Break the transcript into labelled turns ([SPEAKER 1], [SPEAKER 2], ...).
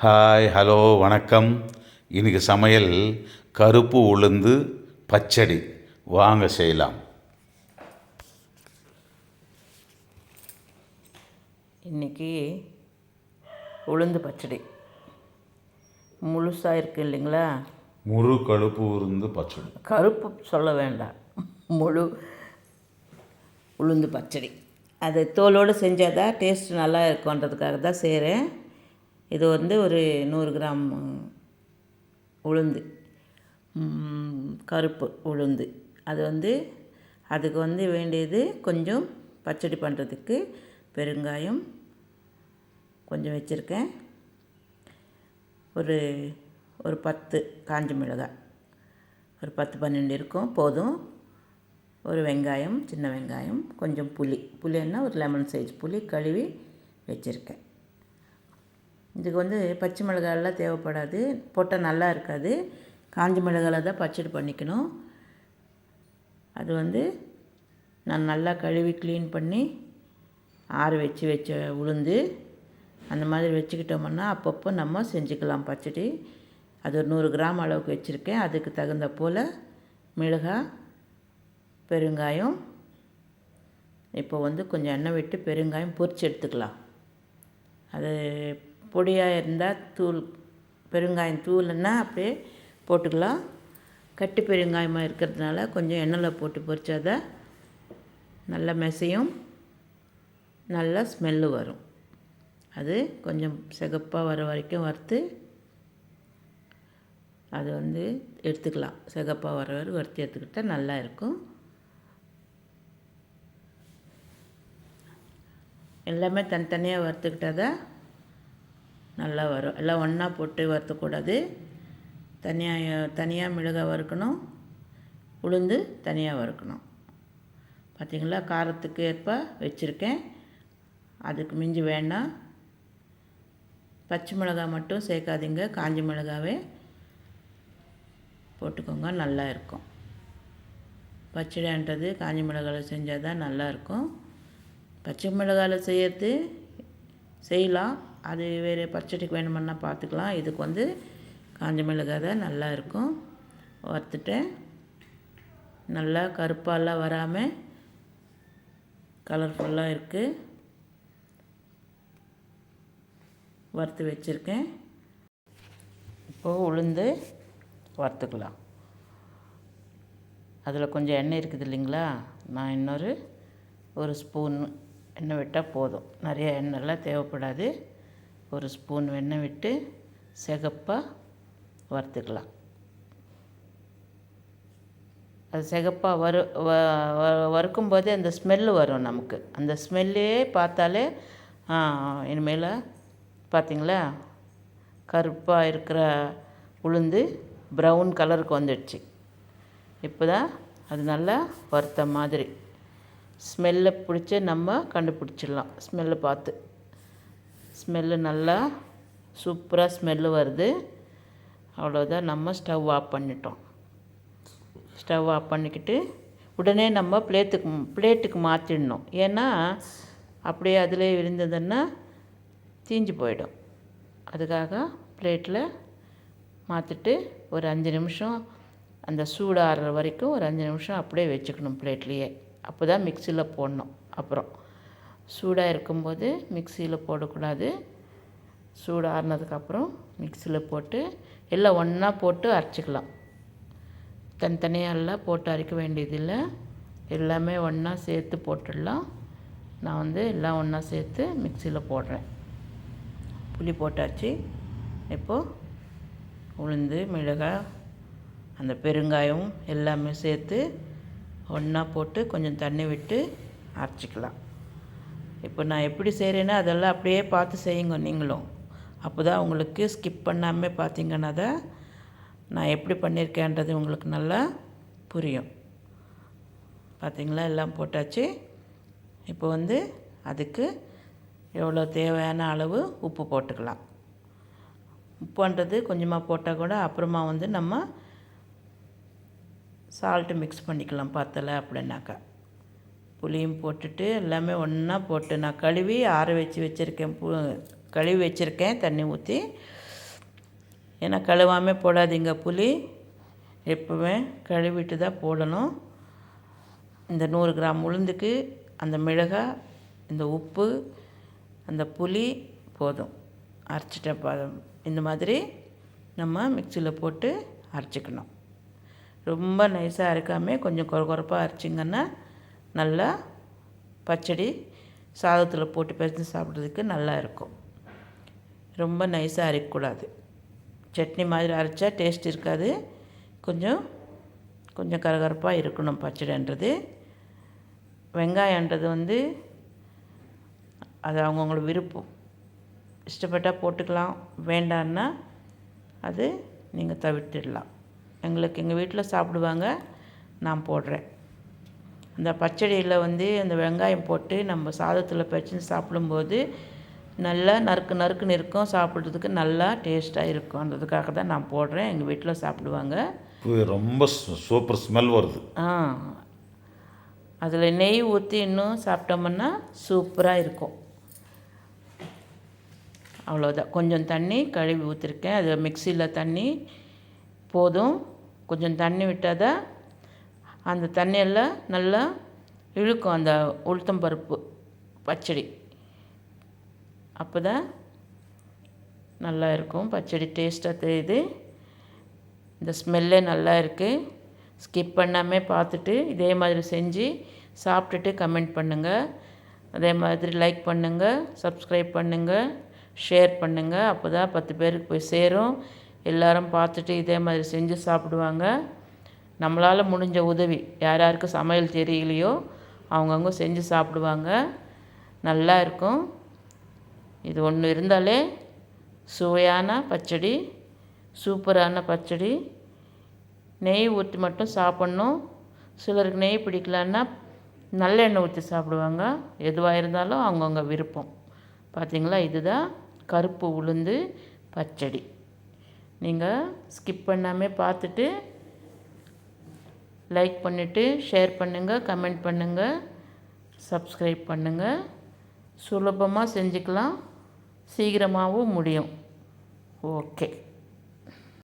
[SPEAKER 1] Hi, hello, வணக்கம். இன்றைக்கி சமையல் கருப்பு உளுந்து பச்சடி. வாங்க செய்யலாம்.
[SPEAKER 2] இன்றைக்கி உளுந்து பச்சடி முழுசாக இருக்குது இல்லைங்களா?
[SPEAKER 1] முழு கருப்பு உளுந்து பச்சடி.
[SPEAKER 2] கருப்பு சொல்ல வேண்டாம், முழு உளுந்து பச்சடி. அது தோலோடு செஞ்சால் தான் டேஸ்ட் நல்லா இருக்குன்றதுக்காக தான் செய்கிறேன். இது ஒரு 100 கிராம் உளுந்து, கருப்பு உளுந்து. அது அதுக்கு வேண்டியது கொஞ்சம் பச்சடி பண்ணுறதுக்கு பெருங்காயம் கொஞ்சம் வச்சுருக்கேன். ஒரு 10 காஞ்ச மிளகாய், ஒரு 10-12 இருக்கும் போதும். ஒரு வெங்காயம், சின்ன வெங்காயம், கொஞ்சம் புளின்னா ஒரு லெமன் சைஸ் புளி கழுவி வச்சுருக்கேன். இதுக்கு பச்சை மிளகாயெல்லாம் தேவைப்படாது, போட்டால் நல்லா இருக்காது. காஞ்ச மிளகாயில் தான் பச்சடி பண்ணிக்கணும். அது நான் நல்லா கழுவி க்ளீன் பண்ணி ஆற வச்ச உளுந்து அந்த மாதிரி வச்சுக்கிட்டோம்னா அப்பப்போ நம்ம செஞ்சுக்கலாம் பச்சடி. அது ஒரு 100 கிராம் அளவுக்கு வச்சுருக்கேன். அதுக்கு தகுந்த போல் மிளகாய், பெருங்காயம். இப்போ கொஞ்சம் எண்ணெய் விட்டு பெருங்காயம் பொரித்து எடுத்துக்கலாம். அது பொடியாக இருந்தால் பெருங்காயம் தூள்னா அப்படியே போட்டுக்கலாம். கட்டி பெருங்காயமாக இருக்கிறதுனால கொஞ்சம் எண்ணெயில் போட்டு பொரிச்சாதான் நல்லா மெசையும், நல்லா ஸ்மெல்லு வரும். அது கொஞ்சம் சிகப்பாக வர வரைக்கும் வறுத்து அது எடுத்துக்கலாம். சிகப்பாக வர வரை வறுத்து எடுத்துக்கிட்டால் நல்லா இருக்கும். எல்லாமே தனித்தனியாக வறுத்துக்கிட்டால் தான் நல்லா வரும். எல்லாம் ஒன்றா போட்டு வறுத்தக்கூடாது. தனியாக மிளகாய் வறுக்கணும், உளுந்து தனியாக வறுக்கணும். பார்த்திங்களா, காரத்துக்கு ஏற்ப வச்சுருக்கேன். அதுக்கு மிஞ்சி வேண்டாம். பச்சை மிளகாய் மட்டும் சேர்க்காதீங்க, காஞ்ச மிளகாவே போட்டுக்கோங்க, நல்லா இருக்கும். பச்சடின்றது காஞ்ச மிளகாயில் செஞ்சால் தான் நல்லாயிருக்கும். பச்சை மிளகாயில் செய்யலாம், அது வேறு பச்சடிக்கு வேணுமென்னா பார்த்துக்கலாம். இதுக்கு காஞ்ச மிளகாய் தான் நல்லா இருக்கும். வறுத்துட்டேன். நல்லா கருப்பாலாம் வராமல் கலர்ஃபுல்லாக இருக்குது. வறுத்து வச்சுருக்கேன். இப்போது உளுந்து வறுத்துக்கலாம். அதில் கொஞ்சம் எண்ணெய் இருக்குது இல்லைங்களா? நான் இன்னொரு 1 ஸ்பூன் எண்ணெய் விட்டால் போதும். நிறைய எண்ணெய்லாம் தேவைப்படாது. 1 ஸ்பூன் எண்ணெய் விட்டு சிகப்பாக வறுத்துக்கலாம். அது சிகப்பாக வறுக்கும்போதே அந்த ஸ்மெல்லு வரும் நமக்கு. அந்த ஸ்மெல்லே பார்த்தாலே இனிமேல் பார்த்திங்களா, கருப்பாக இருக்கிற உளுந்து ப்ரௌன் கலருக்கு வந்துடுச்சு. இப்போ தான் அது நல்லா வறுத்த மாதிரி ஸ்மெல்லை பிடிச்சி நம்ம கண்டுபிடிச்சிடலாம். ஸ்மெல்லு பார்த்து, ஸ்மெல்லு நல்லா சூப்பராக ஸ்மெல்லு வருது. அவ்வளோதான், நம்ம ஸ்டவ் ஆஃப் பண்ணிட்டோம். ஸ்டவ் ஆஃப் பண்ணிக்கிட்டு உடனே நம்ம பிளேட்டுக்கு மாற்றிடணும். ஏன்னா அப்படியே அதிலே இருந்ததுன்னா தீஞ்சு போயிடும். அதுக்காக பிளேட்டில் மாற்றிட்டு ஒரு 5 நிமிஷம் அந்த சூடாடுற வரைக்கும் ஒரு 5 நிமிஷம் அப்படியே வச்சுக்கணும் பிளேட்லேயே. அப்போ தான் மிக்சியில் போடணும். அப்புறம் சூடாக இருக்கும்போது மிக்சியில் போடக்கூடாது. சூடு ஆறுனதுக்கப்புறம் மிக்சியில் போட்டு எல்லாம் ஒன்றா போட்டு அரைச்சிக்கலாம். தனித்தனியாக எல்லாம் போட்டு அரைக்க வேண்டியதில்லை, எல்லாமே ஒன்றா சேர்த்து போட்டுடலாம். நான் எல்லாம் ஒன்றா சேர்த்து மிக்சியில் போடுறேன். புளி போட்டாச்சு. இப்போது உளுந்து, மிளகாய், அந்த பெருங்காயம் எல்லாமே சேர்த்து ஒன்றா போட்டு கொஞ்சம் தண்ணி விட்டு அரைச்சிக்கலாம். இப்போ நான் எப்படி செய்கிறேன்னா அதெல்லாம் அப்படியே பார்த்து செய்யுங்க நீங்களும். அப்போ தான் உங்களுக்கு ஸ்கிப் பண்ணாமல் பார்த்தீங்கன்னா தான் நான் எப்படி பண்ணியிருக்கேன்றது உங்களுக்கு நல்லா புரியும். பார்த்திங்களா, எல்லாம் போட்டாச்சு. இப்போ அதுக்கு எவ்வளோ தேவையான அளவு உப்பு போட்டுக்கலாம். உப்புன்றது கொஞ்சமாக போட்டால் கூட அப்புறமா நம்ம சால்ட்டு மிக்ஸ் பண்ணிக்கலாம். பத்தலை அப்படின்னாக்கா புளியும் போட்டுட்டு எல்லாமே ஒன்றா போட்டு நான் கழுவி ஆற வச்சுருக்கேன். கழுவி வச்சுருக்கேன் தண்ணி ஊற்றி. ஏன்னா கழுவாமல் போடாதீங்க புளி, எப்போவுமே கழுவிட்டு தான் போடணும். இந்த 100 கிராம் உளுந்துக்கு அந்த மிளகாய், இந்த உப்பு, அந்த புளி போதும். அரைச்சிட்ட பதம் இந்த மாதிரி நம்ம மிக்சியில் போட்டு அரைச்சிக்கணும். ரொம்ப நைஸாக அரைக்காமல் கொஞ்சம் கொரப்பாக அரைச்சிங்கன்னா நல்லா பச்சடி சாதத்தில் போட்டு பிசைஞ்சு சாப்பிட்றதுக்கு நல்லா இருக்கும். ரொம்ப நைஸாக அரைக்கக்கூடாது. சட்னி மாதிரி அரைச்சா டேஸ்ட் இருக்காது. கொஞ்சம் கொஞ்சம் கரகரப்பாக இருக்கணும் பச்சடின்றது. வெங்காயன்றது அது அவங்கவுங்கள விருப்பம். இஷ்டப்பட்டால் போட்டுக்கலாம், வேண்டான்னா அது நீங்கள் தவிர்த்திடலாம். எங்கள் வீட்டில் சாப்பிடுவாங்க, நான் போடுறேன். அந்த பச்சடியில் அந்த வெங்காயம் போட்டு நம்ம சாதத்தில் பிசைஞ்சு சாப்பிடும்போது நல்லா நறுக்குன்னு இருக்கும். சாப்பிட்றதுக்கு நல்லா டேஸ்ட்டாக இருக்கும்ன்றதுக்காக தான் நான் போடுறேன். எங்கள் வீட்டில் சாப்பிடுவாங்க.
[SPEAKER 1] ரொம்ப சூப்பர் ஸ்மெல் வருது.
[SPEAKER 2] அதில் நெய் ஊற்றி இன்னும் சாப்பிட்டோம்னா சூப்பராக இருக்கும். அவ்வளோதான். கொஞ்சம் தண்ணி கழுவி ஊற்றிருக்கேன். அது மிக்சியில் தண்ணி போதும். கொஞ்சம் தண்ணி விட்டால் தான் அந்த தண்ணியெல்லாம் நல்லா இழுக்கும் அந்த உளுத்தம்பருப்பு பச்சடி. அப்போ தான் நல்லா இருக்கும் பச்சடி, டேஸ்ட்டாக தெரியுது. இந்த ஸ்மெல்லே நல்லா இருக்குது. ஸ்கிப் பண்ணாமல் பார்த்துட்டு இதே மாதிரி செஞ்சு சாப்பிட்டுட்டு கமெண்ட் பண்ணுங்கள். அதே மாதிரி லைக் பண்ணுங்கள், சப்ஸ்கிரைப் பண்ணுங்கள், ஷேர் பண்ணுங்கள். அப்போ தான் 10 பேருக்கு போய் சேரும். எல்லோரும் பார்த்துட்டு இதே மாதிரி செஞ்சு சாப்பிடுவாங்க. நம்மளால் முடிஞ்ச உதவி, யார் யாருக்கு சமையல் தெரியலையோ அவங்கவுங்க செஞ்சு சாப்பிடுவாங்க. நல்லா இருக்கும். இது ஒன்று இருந்தாலே சுவையான பச்சடி, சூப்பரான பச்சடி. நெய் ஊற்றி மட்டும் சாப்பிட்ணும். சிலருக்கு நெய் பிடிக்கலன்னா நல்லெண்ணெய் ஊற்றி சாப்பிடுவாங்க. எதுவாக இருந்தாலும் அவங்கவுங்க விருப்பம். பார்த்திங்களா, இதுதான் கருப்பு உளுந்து பச்சடி. நீங்கள் ஸ்கிப் பண்ணாமல் பார்த்துட்டு லைக் பண்ணிவிட்டு ஷேர் பண்ணுங்கள், கமெண்ட் பண்ணுங்கள், சப்ஸ்கிரைப் பண்ணுங்கள். சுலபமாக செஞ்சுக்கலாம், சீக்கிரமாகவும் முடியும். ஓகே.